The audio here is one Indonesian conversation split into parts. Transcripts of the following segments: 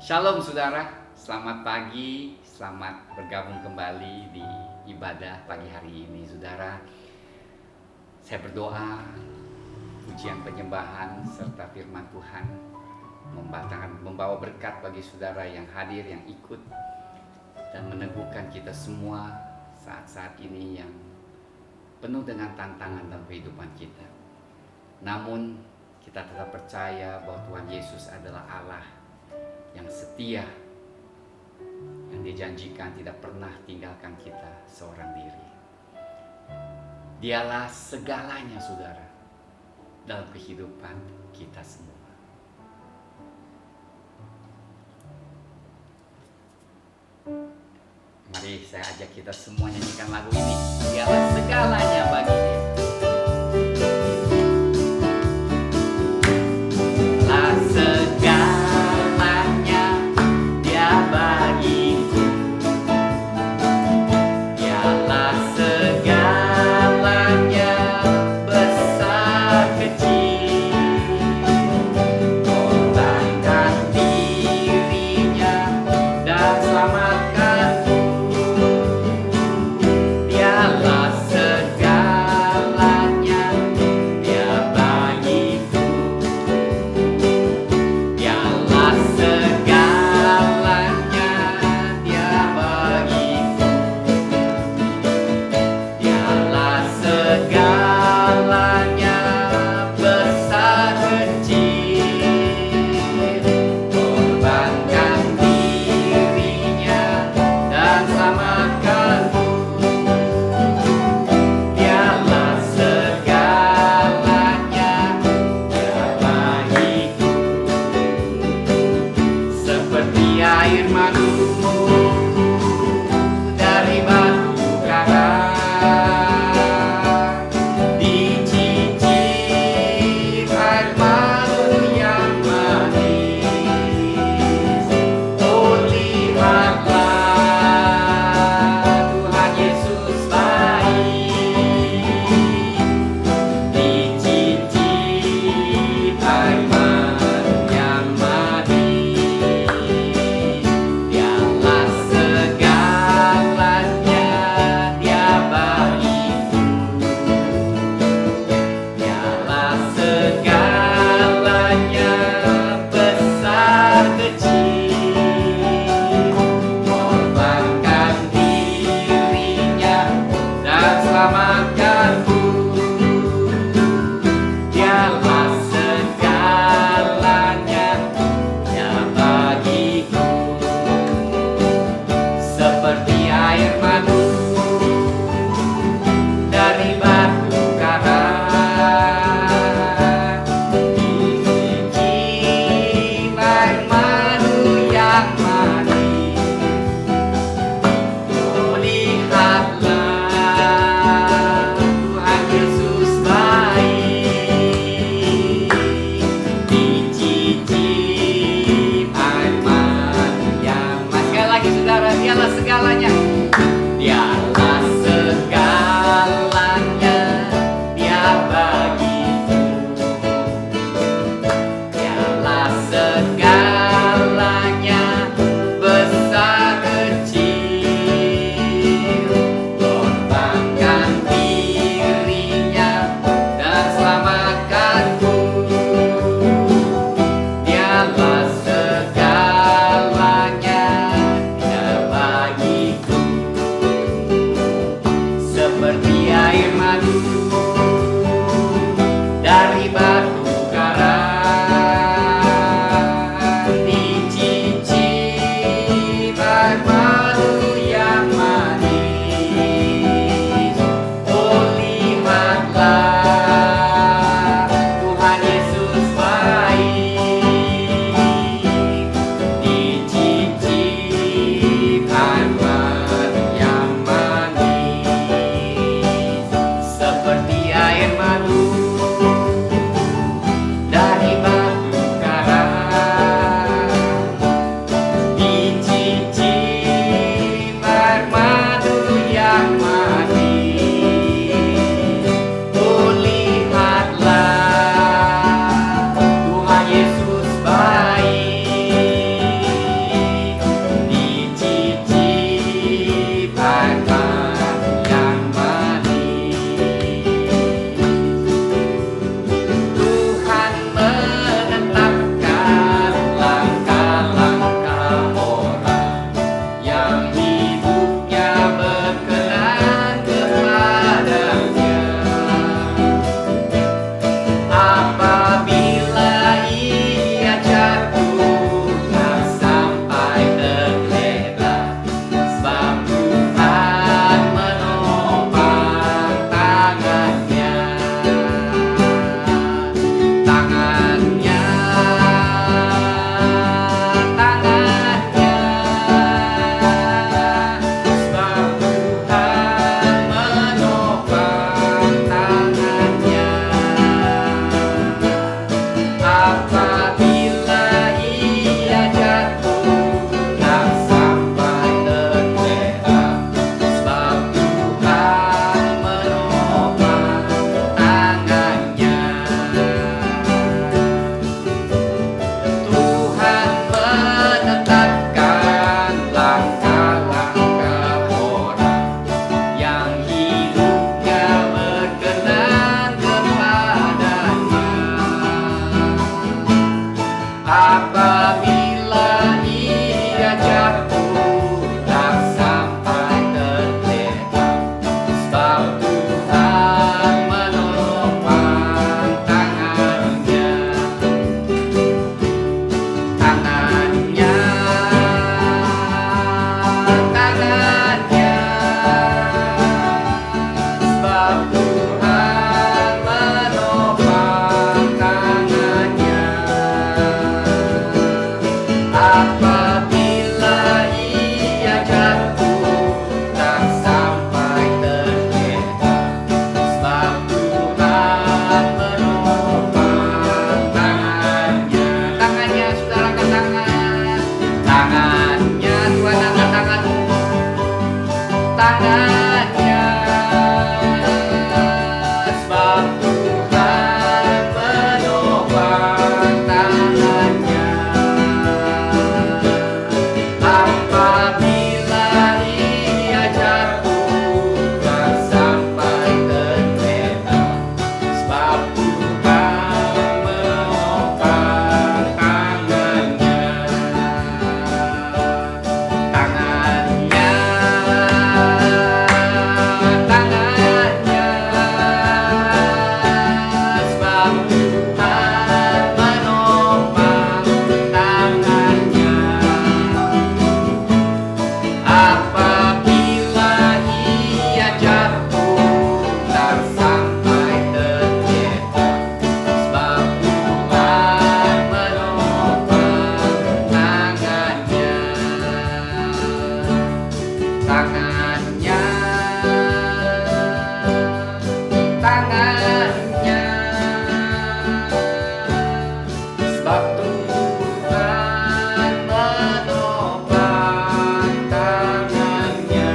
Shalom saudara, selamat pagi, selamat bergabung kembali di ibadah pagi hari ini saudara. Saya berdoa pujian penyembahan serta firman Tuhan membawa berkat bagi saudara yang hadir, yang ikut, dan meneguhkan kita semua saat-saat ini yang penuh dengan tantangan dalam kehidupan kita. Namun kita tetap percaya bahwa Tuhan Yesus adalah Allah yang setia, yang dijanjikan tidak pernah tinggalkan kita seorang diri. Dialah segalanya saudara dalam kehidupan kita semua. Mari saya ajak kita semua nyanyikan lagu ini. Dialah segalanya bagi dia. Selamatkanku, dialah segala Apabila ia jatuh tak sampai tergeletak, sebab Tuhan menopang tangannya. Tangannya, tangannya, sebab Tuhan menopang tangannya. Apabila ia jatuh tak sampai tergeletak, sebab Tuhan menopang tangannya. Tangannya, saudara, angkat tangan. Tangannya, Tuhan angkat tanganmu. Tangannya, sebab Tuhan menopang tangannya. Apabila ia jatuh tak sampai tergeletak, sebab Tuhan menopang tangannya. Tangannya, tangannya, sebab Tuhan menopang tangannya. Apabila ia jatuh tak sampai tergeletak, sebab Tuhan menopang tangannya. Tangannya, tangannya, sebab Tuhan menopang tangannya.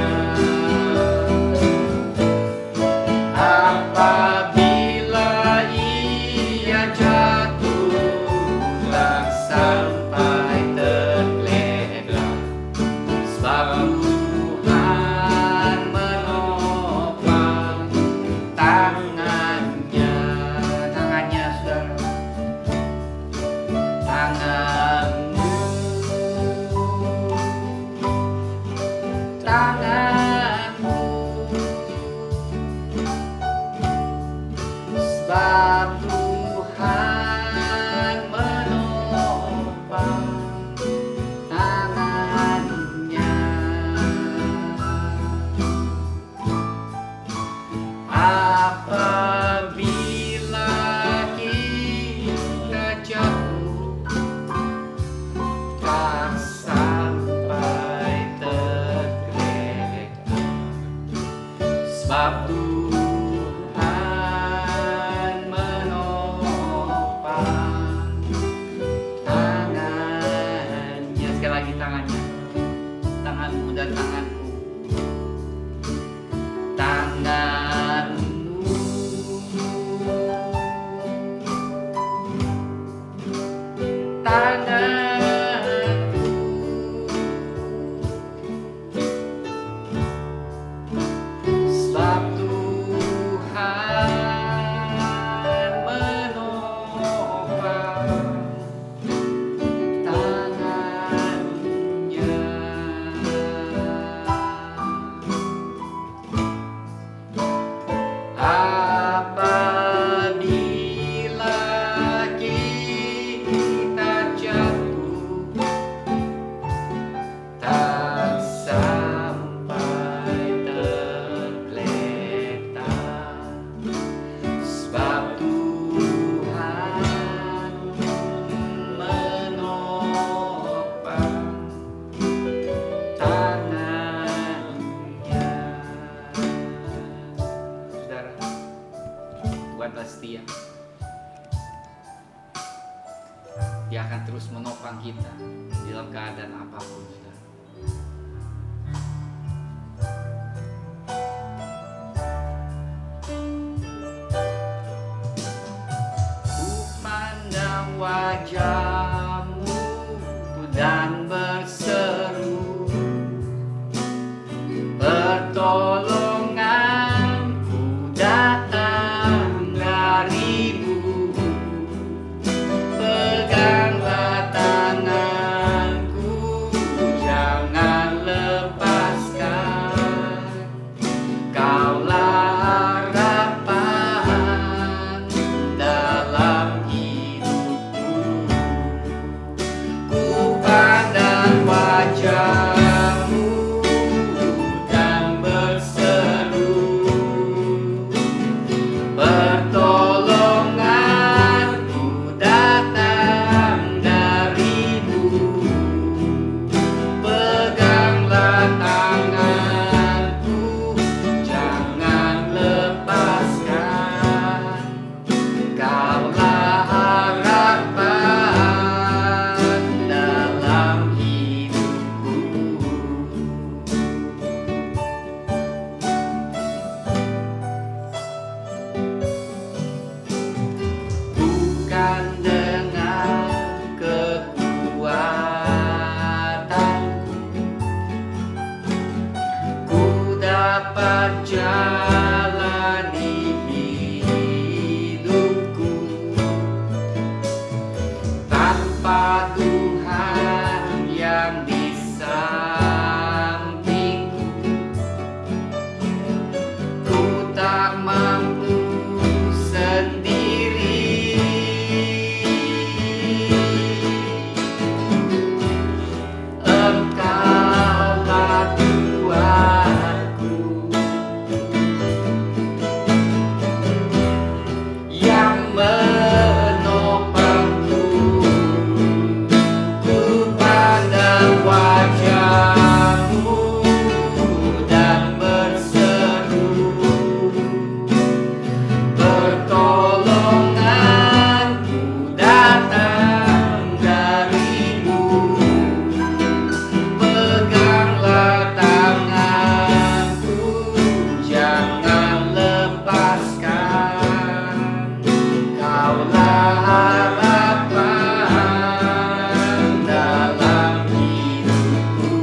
Apabila ia jatuh tak sampai tergeletak, sebab Tuhan menopang tangannya. Tangannya, saudara. Tanganmu, tanganmu, sebab Tuhan menopang tangannya. Apabila kita jatuh tak sampai tergeletak, sebab Tuhan menopang tangannya. Sekali lagi, tangannya, tanganmu dan tanganku. Tanganmu, tanganku, sebab Tuhan menopang tangannya. Apabila kita jatuh tak sampai tergeletak, sebab Tuhan menopang tangannya. Saudara, Tuhanlah setia. Dia akan terus menopang kita dalam keadaan apapun, saudara. Ku pandang wajah-Mu dan berseru, pertolonganku datang dari-Mu. Peganglah tanpa Tuhan yang di sampingku, ku tak mampu sendiri. Engkaulah Tuhanku yang menopangku, ku pandang wajah-Mu dan berseru, pertolonganku datang dari-Mu. Peganglah tanganku, jangan lepaskan. Kaulah harapan dalam hidupku.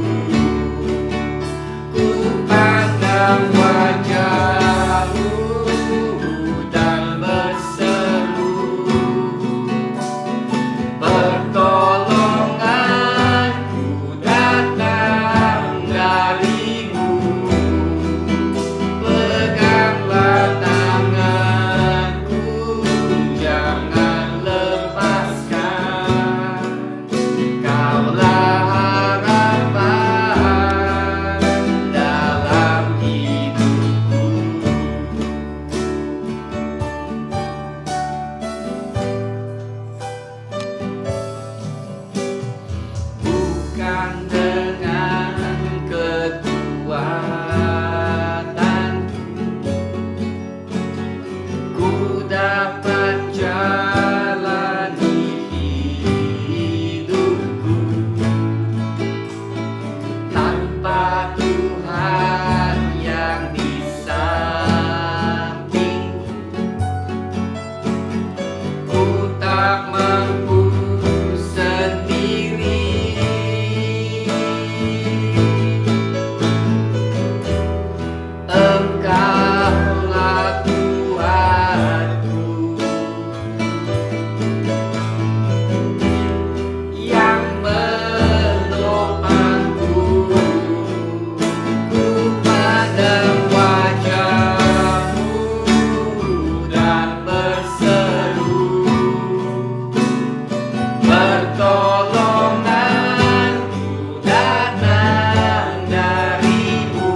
Ku pandang wajah-Mu dan berseru, pertolonganku datang dari-Mu. Peganglah tanganku, jangan lepaskan. Kaulah harapan dalam hidupku. Bukan dengan kekuatanku ku dapat jalani hidupku, tanpa Tuhan yang di sampingku, ku tak mampu sendiri. Engkaulah Tuhanku yang menopangku, ku pandang wajah-Mu dan berseru, pertolonganku datang dari-Mu.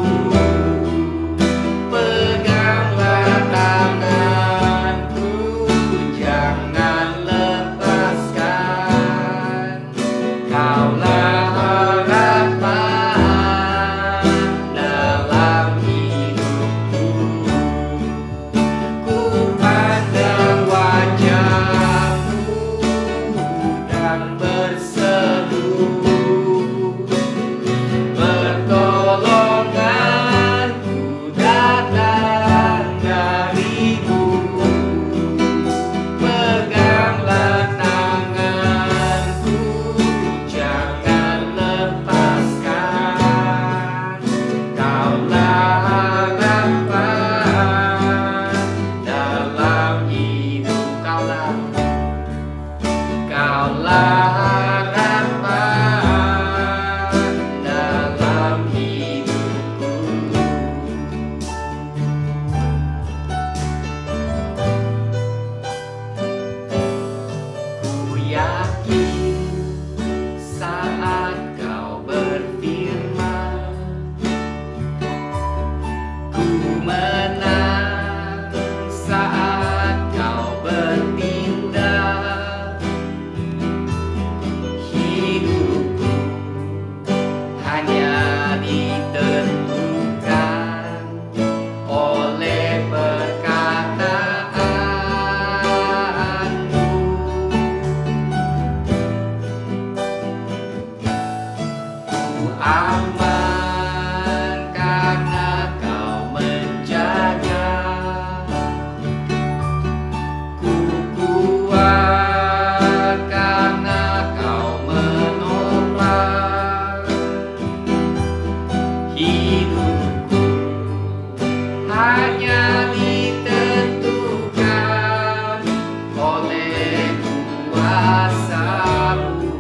Peganglah tanganku, jangan lepaskan. Kaulah harapan dalam hidupku. Ku pandang wajah-Mu dan berseru, pertolonganku datang dari-Mu. Peganglah tanganku, jangan lepaskan. Kaulah harapan dalam hidup. Kaulah harapan dalam hidupku. Ku yakin saat Kau berfirman, ku menang saat Kau bertindak. Hidupku hanya ditentukan oleh perkataan-Mu. Ku aman karena Kau menjaga. Ku kuat karena Kau menopang. Hidupku hanya ditentukan oleh kuasa-Mu.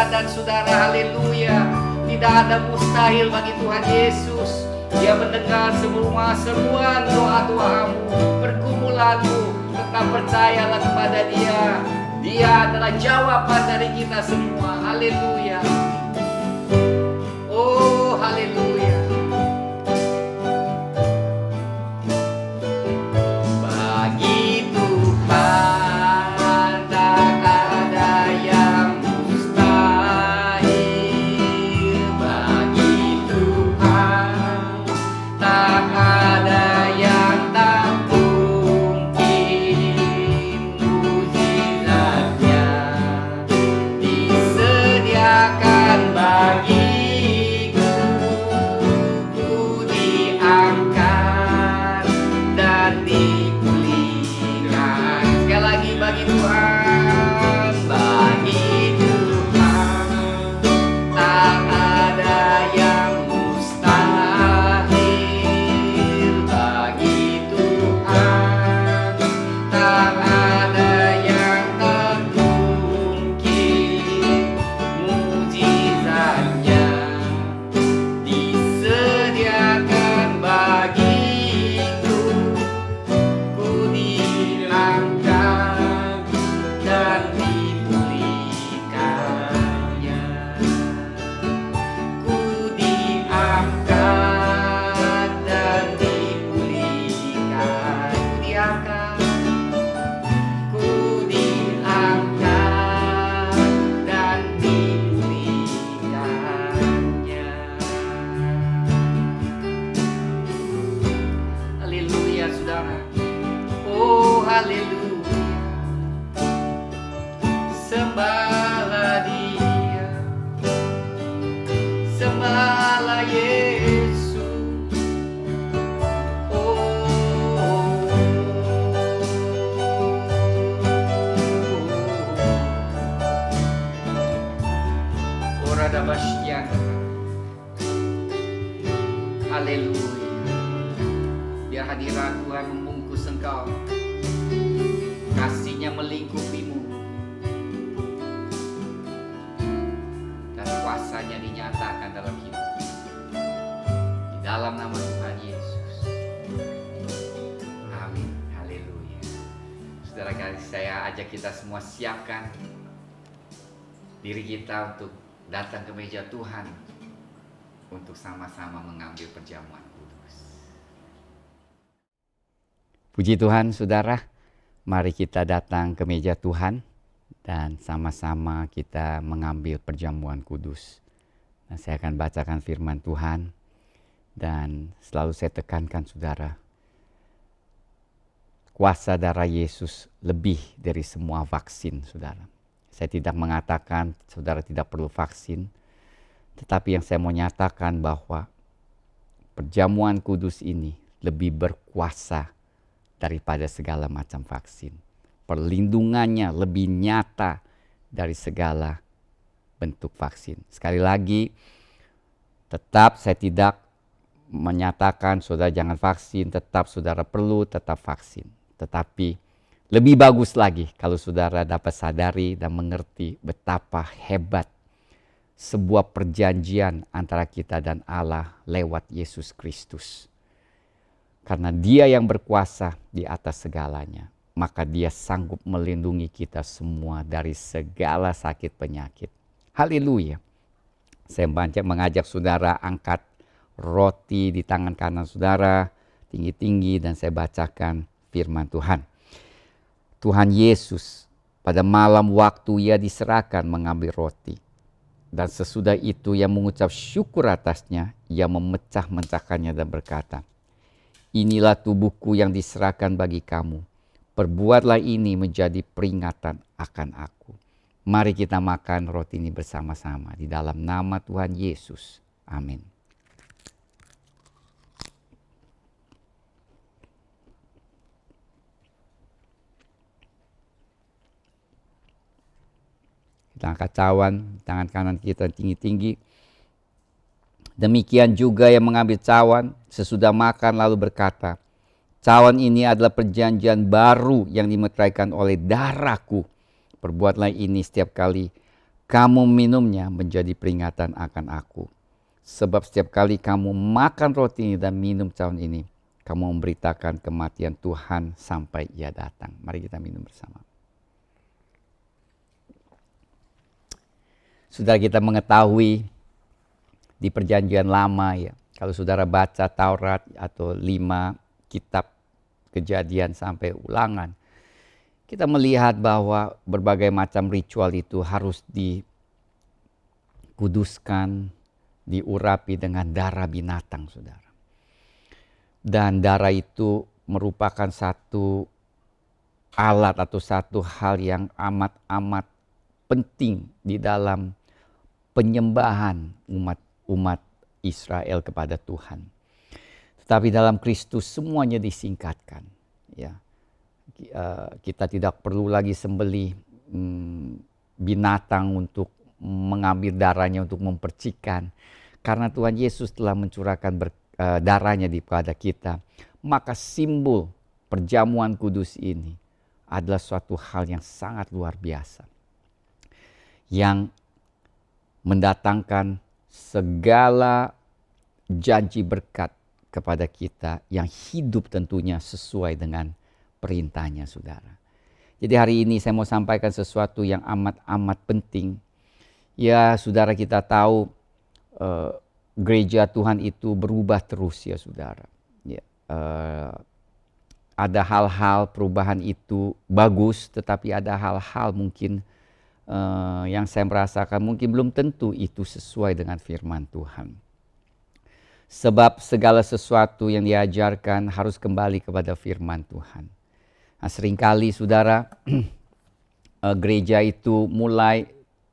dan saudara, haleluya. Tidak ada mustahil bagi Tuhan Yesus. Dia mendengar semua seruan doa-doamu, pergumulanmu. Tetap percayalah kepada Dia. Dia adalah jawaban dari kita semua. Haleluya. Oh, haleluya. Bagi Tuhan tak ada yang mustahil. Bagi Tuhan tak ada yang tak mungkin. Mukjizatnya disediakan bagiku. Ku diangkat dan dipulihkan. Sekali lagi, bagi Tuhan, bagi Tuhan tak ada yang mustahil. Bagi Tuhan tak ada yang tak mungkin. Mukjizatnya disediakan bagiku. Ku diangkat dan dipulihkannya. Ku diangkat dan dipulihkan. Ku diangkat dan dipulihkannya. Haleluya, saudara. Oh, haleluya. Sembahlah Dia, sembahlah Yesus. Oh, ora dabasya. Haleluya. Biar hadirat Tuhan membungkus engkau, kasih-Nya melingkupimu, dan kuasa-Nya dinyatakan dalam hidup. Di dalam nama Tuhan Yesus. Amin. Haleluya. Saudara kasih, saya ajak kita semua siapkan diri kita untuk datang ke meja Tuhan untuk sama-sama mengambil perjamuan kudus. Puji Tuhan, saudara. Mari kita datang ke meja Tuhan dan sama-sama kita mengambil perjamuan kudus. Nah, saya akan bacakan firman Tuhan dan selalu saya tekankan, saudara, kuasa darah Yesus lebih dari semua vaksin, saudara. Saya tidak mengatakan saudara tidak perlu vaksin, tetapi yang saya mau nyatakan bahwa perjamuan kudus ini lebih berkuasa daripada segala macam vaksin. Perlindungannya lebih nyata dari segala bentuk vaksin. Sekali lagi, tetap saya tidak menyatakan saudara jangan vaksin, tetap saudara perlu tetap vaksin. Tetapi lebih bagus lagi kalau saudara dapat sadari dan mengerti betapa hebat sebuah perjanjian antara kita dan Allah lewat Yesus Kristus. Karena Dia yang berkuasa di atas segalanya, maka Dia sanggup melindungi kita semua dari segala sakit penyakit. Haleluya. Saya mengajak saudara angkat roti di tangan kanan saudara tinggi-tinggi dan saya bacakan firman Tuhan. Tuhan Yesus pada malam waktu Ia diserahkan mengambil roti. Dan sesudah itu Ia mengucap syukur atasnya, Ia memecah-mecahkannya dan berkata, "Inilah tubuhku yang diserahkan bagi kamu. Perbuatlah ini menjadi peringatan akan aku." Mari kita makan roti ini bersama-sama di dalam nama Tuhan Yesus. Amin. Kita angkat cawan, tangan kanan kita tinggi-tinggi. Demikian juga yang mengambil cawan sesudah makan lalu berkata, "Cawan ini adalah perjanjian baru yang dimeteraikan oleh darahku. Perbuatlah ini setiap kali kamu minumnya menjadi peringatan akan aku. Sebab setiap kali kamu makan roti ini dan minum cawan ini, kamu memberitakan kematian Tuhan sampai Ia datang. Mari kita minum bersama. Saudara, kita mengetahui di perjanjian lama ya, kalau saudara baca Taurat atau 5 kitab Kejadian sampai Ulangan, kita melihat bahwa berbagai macam ritual itu harus dikuduskan, diurapi dengan darah binatang, saudara. Dan darah itu merupakan satu alat atau satu hal yang amat-amat penting di dalam penyembahan umat Israel kepada Tuhan. Tetapi dalam Kristus semuanya disingkatkan. Ya, kita tidak perlu lagi sembelih binatang untuk mengambil darahnya untuk mempercikan. Karena Tuhan Yesus telah mencurahkan darahnya kepada kita. Maka simbol perjamuan kudus ini adalah suatu hal yang sangat luar biasa. Yang mendatangkan segala janji berkat kepada kita yang hidup tentunya sesuai dengan perintahnya, saudara. Jadi hari ini saya mau sampaikan sesuatu yang amat-amat penting. Ya, saudara, kita tahu gereja Tuhan itu berubah terus ya, saudara. Ya, ada hal-hal perubahan itu bagus, tetapi ada hal-hal mungkin yang saya merasakan mungkin belum tentu itu sesuai dengan firman Tuhan. Sebab segala sesuatu yang diajarkan harus kembali kepada firman Tuhan. Nah, seringkali saudara, gereja itu mulai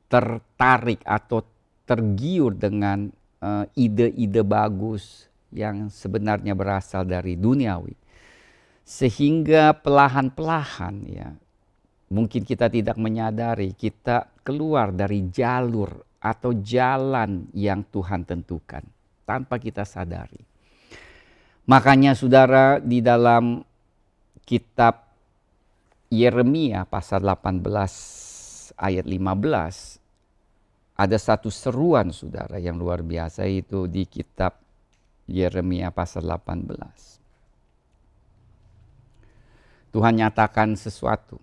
tertarik atau tergiur dengan ide-ide bagus yang sebenarnya berasal dari duniawi. Sehingga perlahan-lahan ya, mungkin kita tidak menyadari kita keluar dari jalur atau jalan yang Tuhan tentukan tanpa kita sadari. Makanya saudara, di dalam kitab Yeremia pasal 18 ayat 15 ada satu seruan saudara yang luar biasa, itu di kitab Yeremia pasal 18. Tuhan nyatakan sesuatu.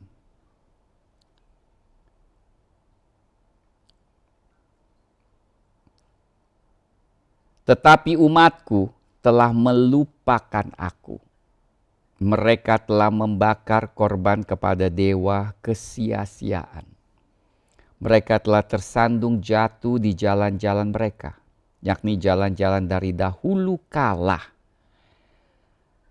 Tetapi umatku telah melupakan aku. Mereka telah membakar korban kepada dewa kesia-siaan. Mereka telah tersandung jatuh di jalan-jalan mereka, yakni jalan-jalan dari dahulu kala,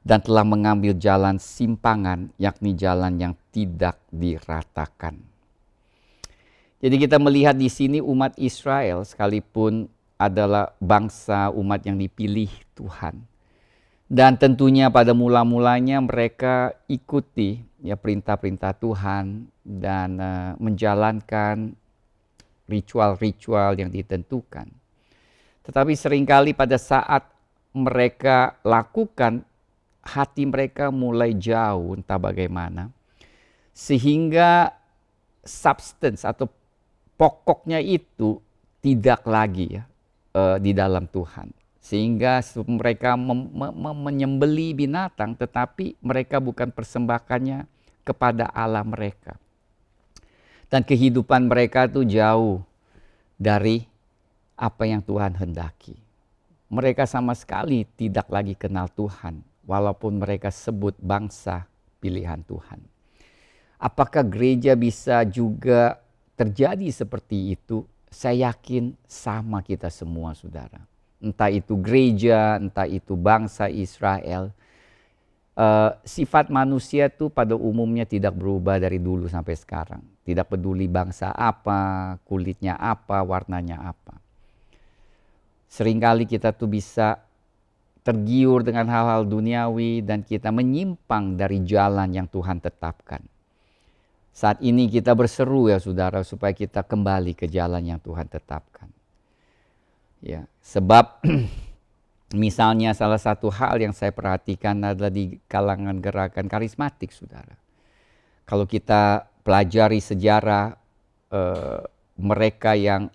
dan telah mengambil jalan simpangan, yakni jalan yang tidak diratakan. Jadi kita melihat di sini umat Israel sekalipun adalah bangsa umat yang dipilih Tuhan. Dan tentunya pada mula-mulanya mereka ikuti ya perintah-perintah Tuhan dan menjalankan ritual-ritual yang ditentukan. Tetapi seringkali pada saat mereka lakukan, hati mereka mulai jauh entah bagaimana. Sehingga substance atau pokoknya itu tidak lagi ya di dalam Tuhan. Sehingga mereka menyembeli binatang, tetapi mereka bukan persembahkannya kepada Allah mereka. Dan kehidupan mereka itu jauh dari apa yang Tuhan hendaki. Mereka sama sekali tidak lagi kenal Tuhan, walaupun mereka sebut bangsa pilihan Tuhan. Apakah gereja bisa juga terjadi seperti itu? Saya yakin sama kita semua, saudara. Entah itu gereja, entah itu bangsa Israel. Sifat manusia itu pada umumnya tidak berubah dari dulu sampai sekarang. Tidak peduli bangsa apa, kulitnya apa, warnanya apa. Seringkali kita tuh bisa tergiur dengan hal-hal duniawi dan kita menyimpang dari jalan yang Tuhan tetapkan. Saat ini kita berseru ya saudara, supaya kita kembali ke jalan yang Tuhan tetapkan. Ya, sebab misalnya salah satu hal yang saya perhatikan adalah di kalangan gerakan karismatik, saudara. Kalau kita pelajari sejarah mereka yang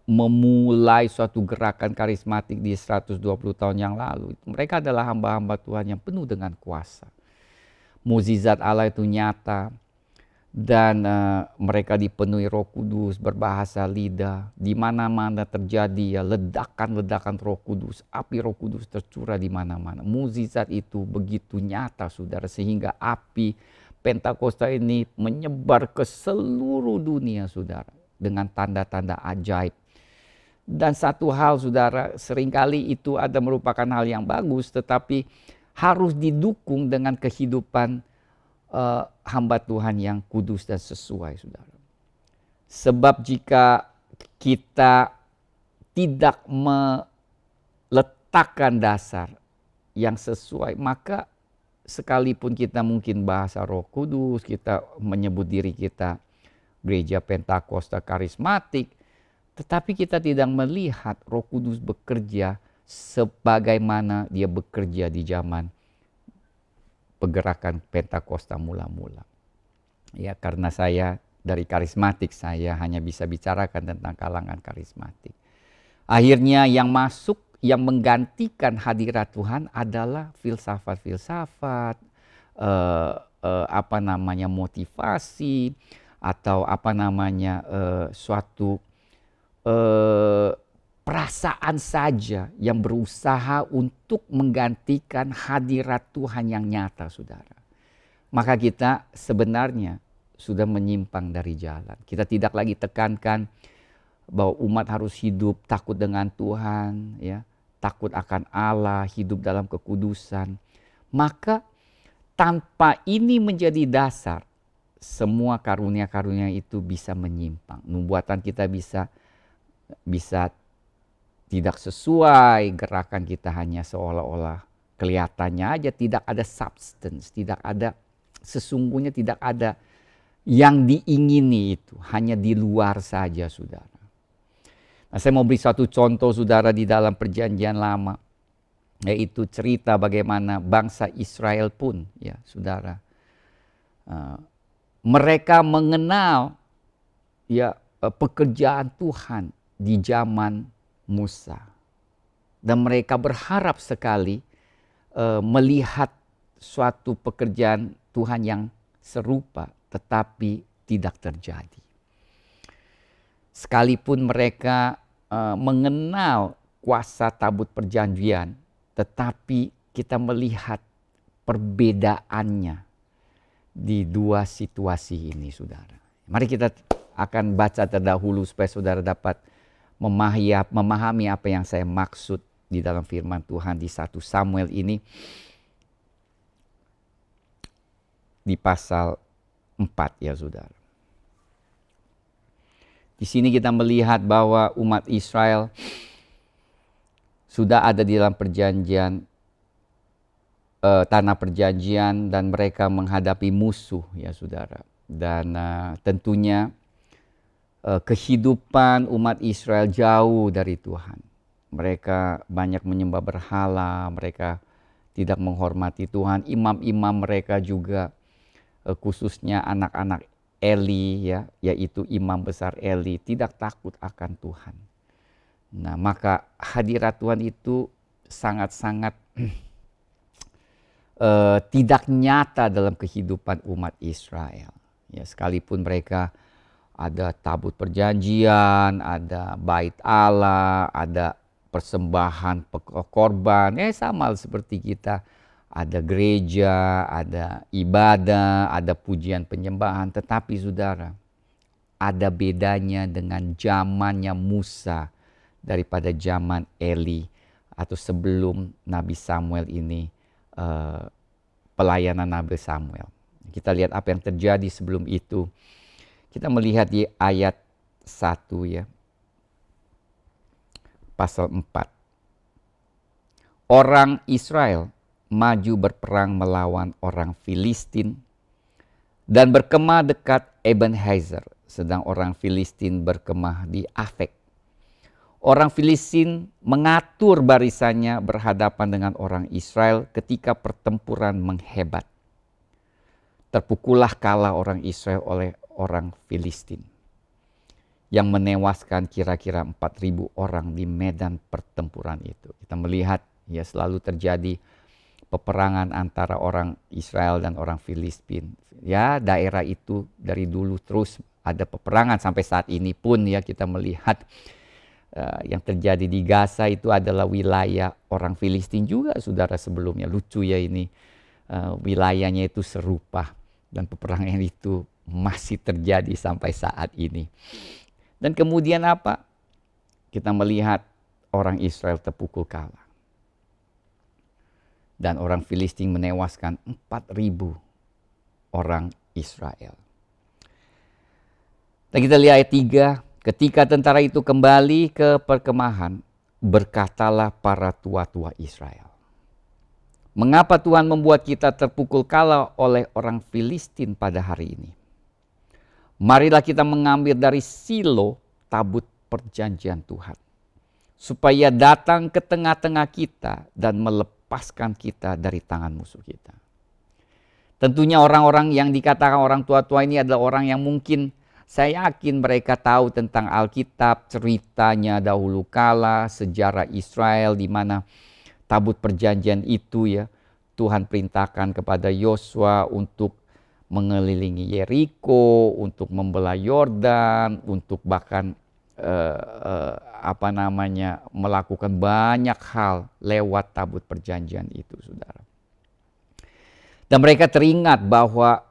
memulai suatu gerakan karismatik di 120 tahun yang lalu. Mereka adalah hamba-hamba Tuhan yang penuh dengan kuasa. Mukjizat Allah itu nyata. Dan mereka dipenuhi Roh Kudus, berbahasa lidah, di mana-mana terjadi ya ledakan-ledakan Roh Kudus, api Roh Kudus tercurah di mana-mana. Mukjizat itu begitu nyata, saudara, sehingga api Pentakosta ini menyebar ke seluruh dunia, saudara, dengan tanda-tanda ajaib. Dan satu hal, saudara, seringkali itu ada merupakan hal yang bagus, tetapi harus didukung dengan kehidupan hamba Tuhan yang kudus dan sesuai, saudara. Sebab jika kita tidak meletakkan dasar yang sesuai, maka sekalipun kita mungkin bahasa Roh Kudus, kita menyebut diri kita gereja Pentakosta karismatik, tetapi kita tidak melihat Roh Kudus bekerja sebagaimana dia bekerja di zaman pergerakan Pentakosta mula-mula. Ya, karena saya dari karismatik, saya hanya bisa bicarakan tentang kalangan karismatik. Akhirnya yang masuk, yang menggantikan hadirat Tuhan adalah filsafat-filsafat, motivasi, atau suatu perasaan saja yang berusaha untuk menggantikan hadirat Tuhan yang nyata, saudara. Maka kita sebenarnya sudah menyimpang dari jalan. Kita tidak lagi tekankan bahwa umat harus hidup takut dengan Tuhan, ya, takut akan Allah, hidup dalam kekudusan. Maka tanpa ini menjadi dasar, semua karunia-karunia itu bisa menyimpang. Nubuatan kita bisa tidak sesuai, gerakan kita hanya seolah-olah kelihatannya aja, tidak ada substance, tidak ada, sesungguhnya tidak ada yang diingini itu, hanya di luar saja, saudara. Nah, saya mau beri satu contoh, saudara, di dalam perjanjian lama, yaitu cerita bagaimana bangsa Israel pun, ya saudara, mereka mengenal ya pekerjaan Tuhan di zaman Musa, dan mereka berharap sekali melihat suatu pekerjaan Tuhan yang serupa, tetapi tidak terjadi. Sekalipun mereka mengenal kuasa tabut perjanjian, tetapi kita melihat perbedaannya di dua situasi ini, saudara. Mari kita akan baca terdahulu supaya saudara dapat memahami apa yang saya maksud di dalam firman Tuhan di 1 Samuel ini, di pasal 4, ya saudara. Di sini kita melihat bahwa umat Israel sudah ada di dalam perjanjian, tanah perjanjian, dan mereka menghadapi musuh, ya saudara. Dan tentunya kehidupan umat Israel jauh dari Tuhan. Mereka banyak menyembah berhala, mereka tidak menghormati Tuhan. Imam-imam mereka juga, khususnya anak-anak Eli, ya, yaitu imam besar Eli, tidak takut akan Tuhan. Nah, maka hadirat Tuhan itu sangat-sangat tidak nyata dalam kehidupan umat Israel. Ya, sekalipun mereka ada tabut perjanjian, ada bait Allah, ada persembahan korban, sama seperti kita. Ada gereja, ada ibadah, ada pujian penyembahan. Tetapi saudara, ada bedanya dengan zamannya Musa daripada zaman Eli atau sebelum Nabi Samuel ini, pelayanan Nabi Samuel. Kita lihat apa yang terjadi sebelum itu. Kita melihat di ayat 1, ya, pasal 4. Orang Israel maju berperang melawan orang Filistin dan berkemah dekat Ebenezer, sedang orang Filistin berkemah di Afek. Orang Filistin mengatur barisannya berhadapan dengan orang Israel ketika pertempuran menghebat. Terpukullah kalah orang Israel oleh orang Filistin. yang menewaskan kira-kira 4.000 orang di medan pertempuran itu. Kita melihat ya selalu terjadi peperangan antara orang Israel dan orang Filistin. Ya, daerah itu dari dulu terus ada peperangan sampai saat ini pun ya kita melihat yang terjadi di Gaza itu adalah wilayah orang Filistin juga, saudara, sebelumnya. Lucu ya ini, wilayahnya itu serupa dan peperangan itu masih terjadi sampai saat ini. Dan kemudian apa? Kita melihat orang Israel terpukul kalah. Dan orang Filistin menewaskan 4.000 orang Israel. Dan kita lihat ayat 3. Ketika tentara itu kembali ke perkemahan, berkatalah para tua-tua Israel, mengapa Tuhan membuat kita terpukul kalah oleh orang Filistin pada hari ini? Marilah kita mengambil dari Silo tabut perjanjian Tuhan, supaya datang ke tengah-tengah kita dan melepaskan kita dari tangan musuh kita. Tentunya orang-orang yang dikatakan orang tua-tua ini adalah orang yang mungkin, saya yakin mereka tahu tentang Alkitab, ceritanya dahulu kala, sejarah Israel di mana tabut perjanjian itu ya, Tuhan perintahkan kepada Yosua untuk mengelilingi Yeriko, untuk membelah Yordan, untuk bahkan melakukan banyak hal lewat tabut perjanjian itu, saudara. Dan mereka teringat bahwa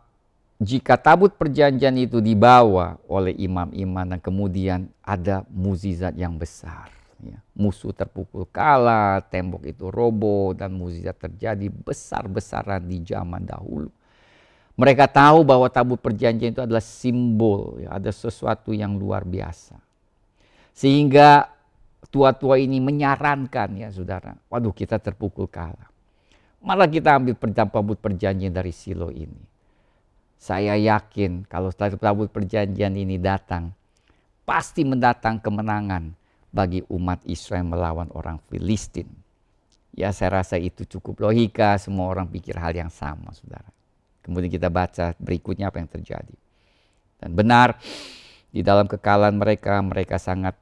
jika tabut perjanjian itu dibawa oleh imam-imam dan kemudian ada mukjizat yang besar. Ya. Musuh terpukul kalah, tembok itu roboh dan mukjizat terjadi besar-besaran di zaman dahulu. Mereka tahu bahwa tabut perjanjian itu adalah simbol, ya, ada sesuatu yang luar biasa. Sehingga tua-tua ini menyarankan ya saudara, waduh kita terpukul kalah. Malah kita ambil tabut perjanjian dari Silo ini. Saya yakin kalau tabut perjanjian ini datang, pasti mendatang kemenangan bagi umat Israel melawan orang Filistin. Ya saya rasa itu cukup logika, semua orang pikir hal yang sama, saudara. Kemudian kita baca berikutnya apa yang terjadi. Dan benar, di dalam kekalahan mereka, mereka sangat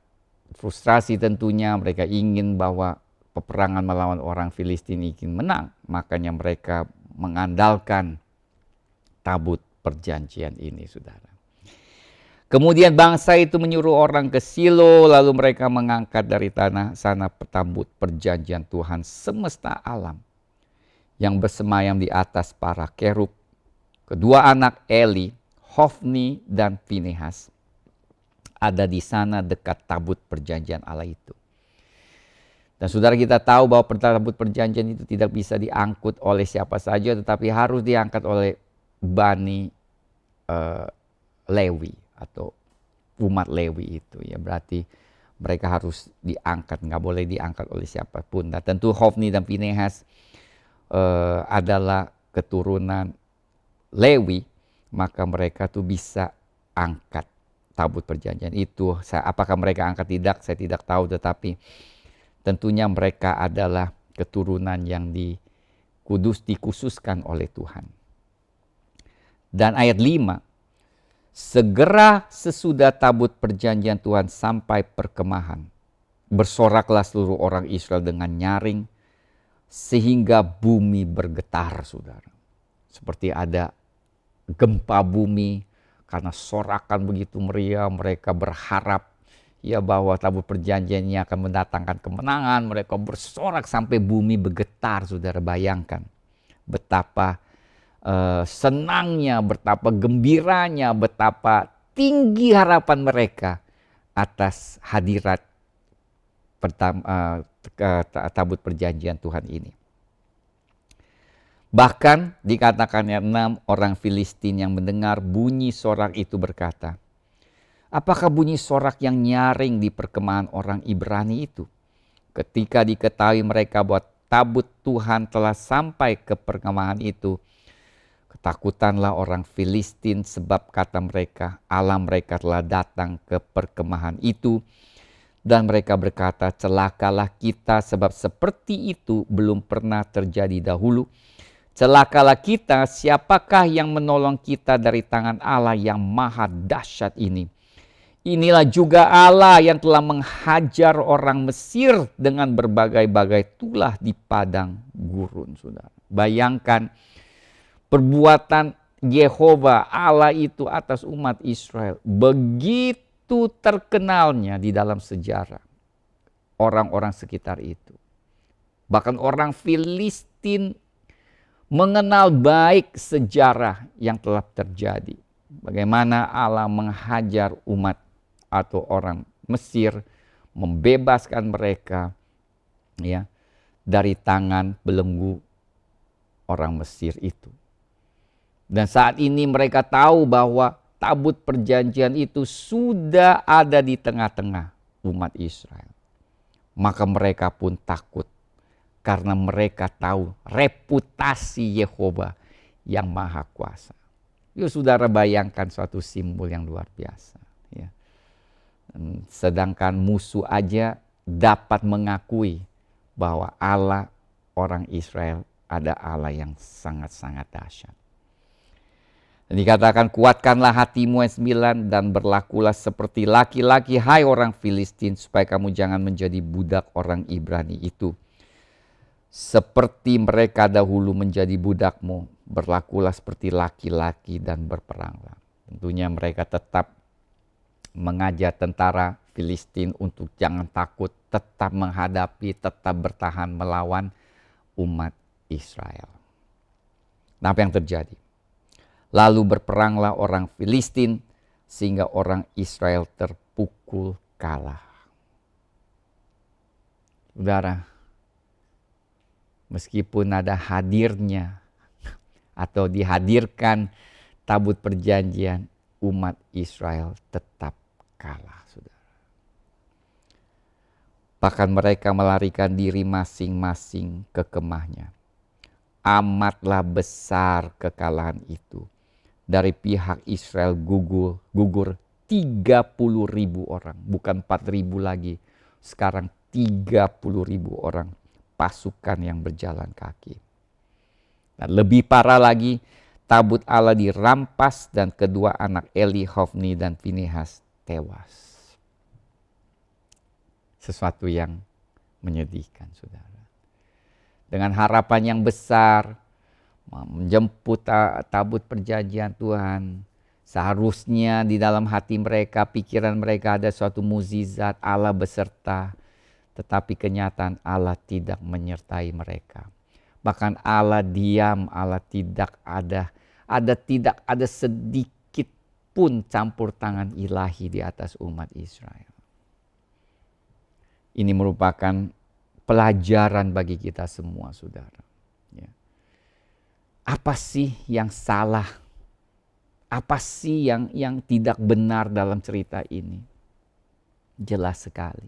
frustrasi tentunya, mereka ingin bahwa peperangan melawan orang Filistin ingin menang. Makanya mereka mengandalkan tabut perjanjian ini, saudara. Kemudian bangsa itu menyuruh orang ke Silo, lalu mereka mengangkat dari tanah sana tabut perjanjian Tuhan semesta alam yang bersemayam di atas para kerub. Kedua anak Eli, Hofni dan Pinehas, ada di sana dekat tabut perjanjian Allah itu. Dan saudara kita tahu bahwa tabut perjanjian itu tidak bisa diangkut oleh siapa saja, tetapi harus diangkat oleh Bani Lewi atau umat Lewi itu ya, berarti mereka harus diangkat, nggak boleh diangkat oleh siapapun. Nah tentu Hofni dan Pinehas adalah keturunan Lewi, maka mereka tuh bisa angkat tabut perjanjian itu. Apakah mereka angkat tidak, saya tidak tahu, tetapi tentunya mereka adalah keturunan yang dikhususkan oleh Tuhan. Dan ayat 5, segera sesudah tabut perjanjian Tuhan sampai perkemahan, bersoraklah seluruh orang Israel dengan nyaring, sehingga bumi bergetar, saudara. Seperti ada gempa bumi, karena sorakan begitu meriah, mereka berharap ya bahwa tabut perjanjian ini akan mendatangkan kemenangan. Mereka bersorak sampai bumi bergetar, saudara. Bayangkan betapa senangnya, betapa gembiranya, betapa tinggi harapan mereka atas hadirat tabut perjanjian Tuhan ini. Bahkan dikatakannya 6 orang Filistin yang mendengar bunyi sorak itu berkata, apakah bunyi sorak yang nyaring di perkemahan orang Ibrani itu? Ketika diketahui mereka bahwa tabut Tuhan telah sampai ke perkemahan itu, ketakutanlah orang Filistin, sebab kata mereka, Allah mereka telah datang ke perkemahan itu. Dan mereka berkata, celakalah kita, sebab seperti itu belum pernah terjadi dahulu. Celakalah kita, siapakah yang menolong kita dari tangan Allah yang maha dahsyat ini, Inilah juga Allah yang telah menghajar orang Mesir dengan berbagai-bagai tulah di padang gurun, saudara. Bayangkan perbuatan Yehova Allah itu atas umat Israel. Begitu terkenalnya di dalam sejarah orang-orang sekitar itu. Bahkan orang Filistin mengenal baik sejarah yang telah terjadi. Bagaimana Allah menghajar umat atau orang Mesir, membebaskan mereka ya dari tangan belenggu orang Mesir itu. Dan saat ini mereka tahu bahwa tabut perjanjian itu sudah ada di tengah-tengah umat Israel. Maka mereka pun takut karena mereka tahu reputasi Yehova yang Maha Kuasa. Yuk saudara bayangkan suatu simbol yang luar biasa. Ya. Sedangkan musuh aja dapat mengakui bahwa Allah orang Israel ada Allah yang sangat-sangat dahsyat. Dikatakan, kuatkanlah hatimu yang 9 dan berlakulah seperti laki-laki, hai orang Filistin, supaya kamu jangan menjadi budak orang Ibrani itu. Seperti mereka dahulu menjadi budakmu, berlakulah seperti laki-laki dan berperanglah. Tentunya mereka tetap mengajak tentara Filistin untuk jangan takut, tetap menghadapi, tetap bertahan melawan umat Israel. Nah, apa yang terjadi? Lalu berperanglah orang Filistin sehingga orang Israel terpukul kalah. Saudara, meskipun ada hadirnya atau dihadirkan tabut perjanjian, umat Israel tetap kalah, saudara. Bahkan mereka melarikan diri masing-masing ke kemahnya. Amatlah besar kekalahan itu. Dari pihak Israel gugur 30.000 orang, bukan 4.000 lagi. Sekarang 30.000 orang pasukan yang berjalan kaki. Dan lebih parah lagi, tabut Allah dirampas dan kedua anak Eli, Hofni dan Finehas tewas. Sesuatu yang menyedihkan, saudara. Dengan harapan yang besar, menjemput tabut perjanjian Tuhan. Seharusnya di dalam hati mereka, pikiran mereka ada suatu mukjizat Allah beserta. Tetapi kenyataan Allah tidak menyertai mereka. Bahkan Allah diam, Allah tidak ada sedikit pun campur tangan ilahi di atas umat Israel. Ini merupakan pelajaran bagi kita semua, saudara. Ya. Apa sih yang salah? Apa sih yang tidak benar dalam cerita ini? Jelas sekali.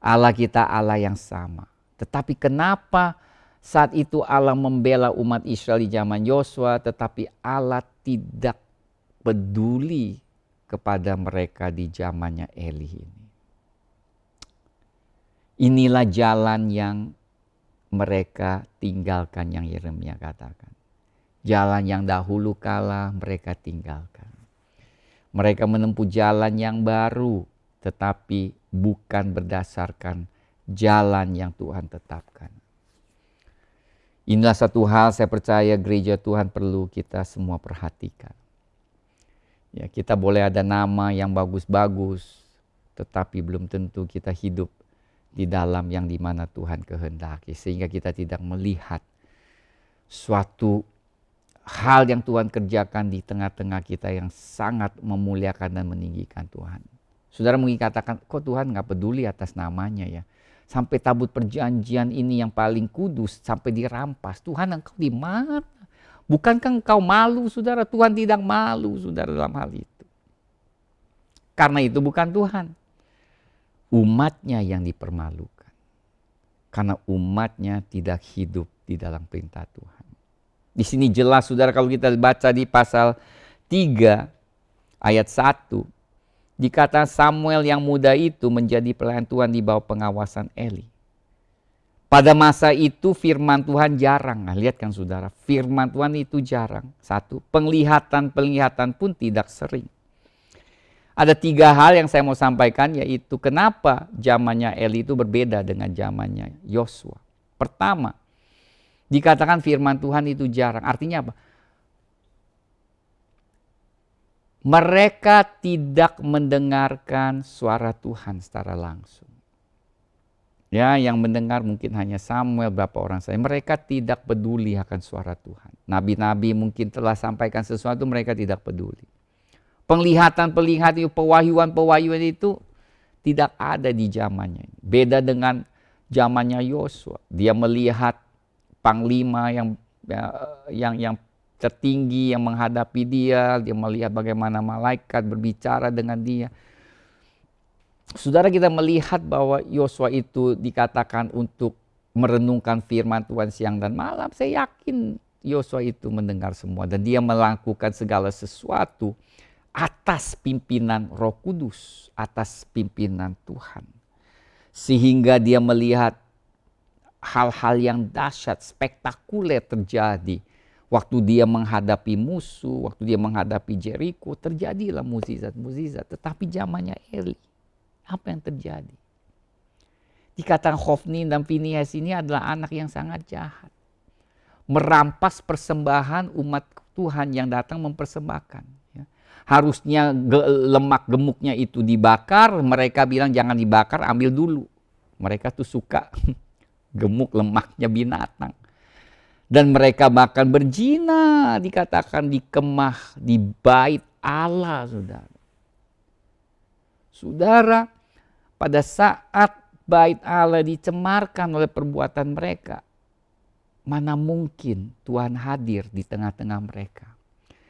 Allah kita Allah yang sama. Tetapi kenapa saat itu Allah membela umat Israel di zaman Yosua, tetapi Allah tidak peduli kepada mereka di zamannya Eli ini? Inilah jalan yang mereka tinggalkan, yang Yeremia katakan. Jalan yang dahulu kala mereka tinggalkan. Mereka menempuh jalan yang baru, tetapi bukan berdasarkan jalan yang Tuhan tetapkan. Inilah satu hal saya percaya gereja Tuhan perlu kita semua perhatikan. Ya, kita boleh ada nama yang bagus-bagus, tetapi belum tentu kita hidup di dalam yang dimana Tuhan kehendaki. Sehingga kita tidak melihat suatu hal yang Tuhan kerjakan di tengah-tengah kita yang sangat memuliakan dan meninggikan Tuhan. Saudara mungkin katakan, kok Tuhan gak peduli atas namanya ya? Sampai tabut perjanjian ini yang paling kudus sampai dirampas. Tuhan, engkau di mana? Bukankah engkau malu, saudara? Tuhan tidak malu, saudara, dalam hal itu. Karena itu bukan Tuhan. Umatnya yang dipermalukan. Karena umatnya tidak hidup di dalam perintah Tuhan. Di sini jelas, saudara, kalau kita baca di pasal 3 ayat 1. Dikatakan Samuel yang muda itu menjadi pelayan Tuhan di bawah pengawasan Eli. Pada masa itu firman Tuhan jarang. Nah, lihat kan saudara, firman Tuhan itu jarang. Satu, penglihatan pun tidak sering. Ada 3 hal yang saya mau sampaikan, yaitu kenapa zamannya Eli itu berbeda dengan zamannya Yosua. Pertama, dikatakan firman Tuhan itu jarang. Artinya apa? Mereka tidak mendengarkan suara Tuhan secara langsung. Ya, yang mendengar mungkin hanya Samuel, berapa orang saja. Mereka tidak peduli akan suara Tuhan. Nabi-nabi mungkin telah sampaikan sesuatu, mereka tidak peduli. Penglihatan-penglihatan, pewahyuan-pewahyuan itu tidak ada di zamannya. Beda dengan zamannya Yosua. Dia melihat panglima yang tertinggi yang menghadapi dia melihat bagaimana malaikat berbicara dengan dia. Saudara, kita melihat bahwa Yosua itu dikatakan untuk merenungkan firman Tuhan siang dan malam. Saya yakin Yosua itu mendengar semua dan dia melakukan segala sesuatu atas pimpinan Roh Kudus, atas pimpinan Tuhan. Sehingga dia melihat hal-hal yang dahsyat, spektakuler terjadi. Waktu dia menghadapi musuh, waktu dia menghadapi Jericho, terjadilah mukjizat-mukjizat. Tetapi zamannya Eli, apa yang terjadi? Dikatakan Hofni dan Finehas ini adalah anak yang sangat jahat. Merampas persembahan umat Tuhan yang datang mempersembahkan. Harusnya lemak gemuknya itu dibakar, mereka bilang jangan dibakar, ambil dulu. Mereka tuh suka gemuk lemaknya binatang. Dan mereka bahkan berzina, dikatakan di kemah, di bait Allah, saudara. Saudara, pada saat bait Allah dicemarkan oleh perbuatan mereka, mana mungkin Tuhan hadir di tengah-tengah mereka.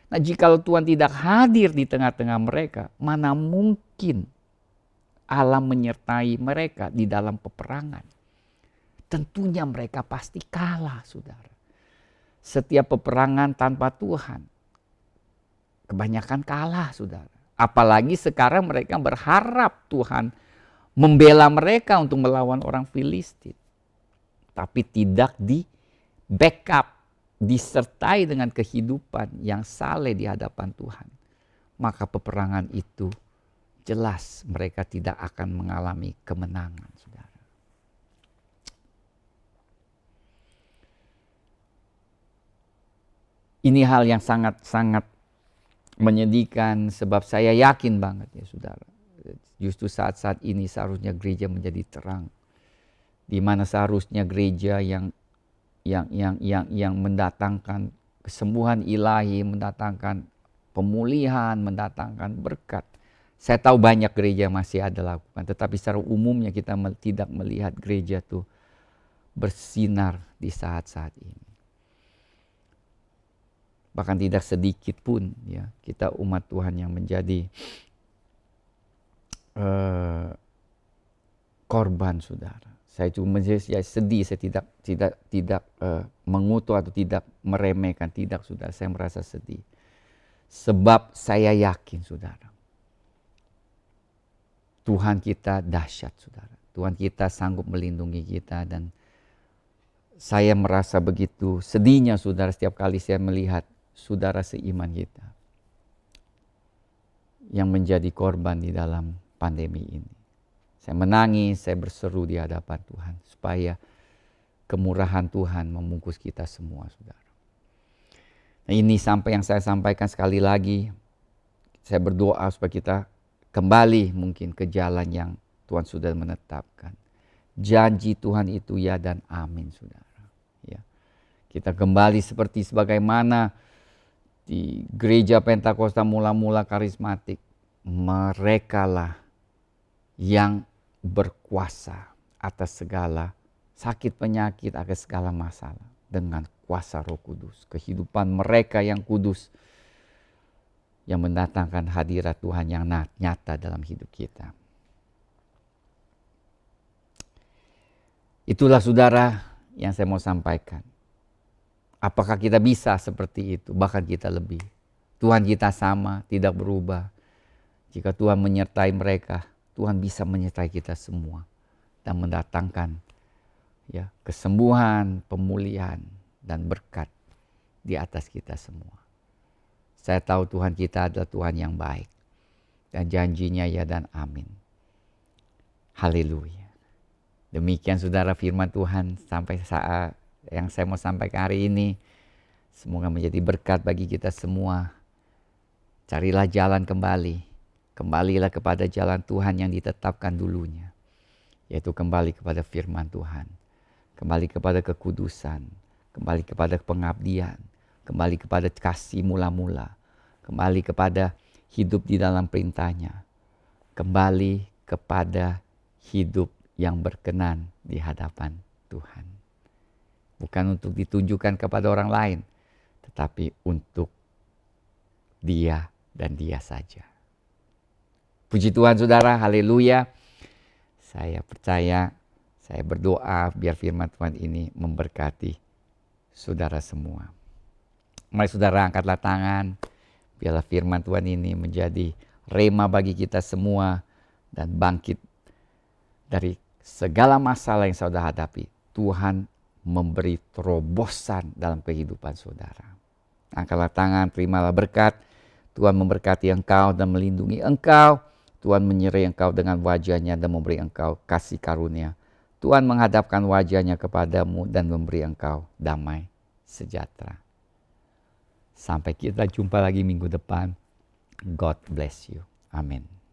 Nah, jikalau Tuhan tidak hadir di tengah-tengah mereka, mana mungkin Allah menyertai mereka di dalam peperangan. Tentunya mereka pasti kalah, saudara. Setiap peperangan tanpa Tuhan, kebanyakan kalah, saudara. Apalagi sekarang mereka berharap Tuhan membela mereka untuk melawan orang Filistin. Tapi tidak di backup, disertai dengan kehidupan yang saleh di hadapan Tuhan. Maka peperangan itu jelas mereka tidak akan mengalami kemenangan, saudara. Ini hal yang sangat-sangat menyedihkan, sebab saya yakin banget ya saudara. Justru saat-saat ini seharusnya gereja menjadi terang. Di mana seharusnya gereja yang mendatangkan kesembuhan ilahi, mendatangkan pemulihan, mendatangkan berkat. Saya tahu banyak gereja masih ada lakukan, tetapi secara umumnya kita tidak melihat gereja itu bersinar di saat-saat ini. Bahkan tidak sedikit pun ya kita umat Tuhan yang menjadi korban, saudara. Saya cuma sedih, saya tidak mengutuk atau tidak meremehkan, tidak, saudara. Saya merasa sedih. Sebab saya yakin, saudara, Tuhan kita dahsyat, saudara. Tuhan kita sanggup melindungi kita, dan saya merasa begitu sedihnya, saudara, setiap kali saya melihat saudara seiman kita yang menjadi korban di dalam pandemi ini. Saya menangis, saya berseru di hadapan Tuhan supaya kemurahan Tuhan membungkus kita semua, saudara. Nah, ini sampai yang saya sampaikan sekali lagi, saya berdoa supaya kita kembali mungkin ke jalan yang Tuhan sudah menetapkan. Janji Tuhan itu ya dan amin, saudara. Ya. Kita kembali seperti sebagaimana di gereja Pentakosta mula-mula karismatik. Mereka lah yang berkuasa atas segala sakit penyakit, atas segala masalah dengan kuasa Roh Kudus. Kehidupan mereka yang kudus yang mendatangkan hadirat Tuhan yang nyata dalam hidup kita. Itulah, saudara, yang saya mau sampaikan. Apakah kita bisa seperti itu? Bahkan kita lebih. Tuhan kita sama, tidak berubah. Jika Tuhan menyertai mereka, Tuhan bisa menyertai kita semua dan mendatangkan ya kesembuhan, pemulihan, dan berkat di atas kita semua. Saya tahu Tuhan kita adalah Tuhan yang baik. dan janjinya ya dan amin. Haleluya. Demikian saudara firman Tuhan sampai saat yang saya mau sampaikan hari ini. Semoga menjadi berkat bagi kita semua. Carilah jalan kembali. Kembalilah kepada jalan Tuhan yang ditetapkan dulunya. Yaitu kembali kepada firman Tuhan. Kembali kepada kekudusan. Kembali kepada pengabdian. Kembali kepada kasih mula-mula. Kembali kepada hidup di dalam perintahnya. Kembali kepada hidup yang berkenan di hadapan Tuhan. Bukan untuk ditunjukkan kepada orang lain, tetapi untuk Dia dan Dia saja. Puji Tuhan saudara, haleluya. Saya percaya, saya berdoa biar firman Tuhan ini memberkati saudara semua. Mari saudara angkatlah tangan, biarlah firman Tuhan ini menjadi rema bagi kita semua dan bangkit dari segala masalah yang saudara hadapi. Tuhan memberi terobosan dalam kehidupan saudara. Angkatlah tangan, terimalah berkat. Tuhan memberkati engkau dan melindungi engkau. Tuhan menyertai engkau dengan wajah-Nya dan memberi engkau kasih karunia. Tuhan menghadapkan wajah-Nya kepadamu dan memberi engkau damai sejahtera. Sampai kita jumpa lagi minggu depan. God bless you. Amin.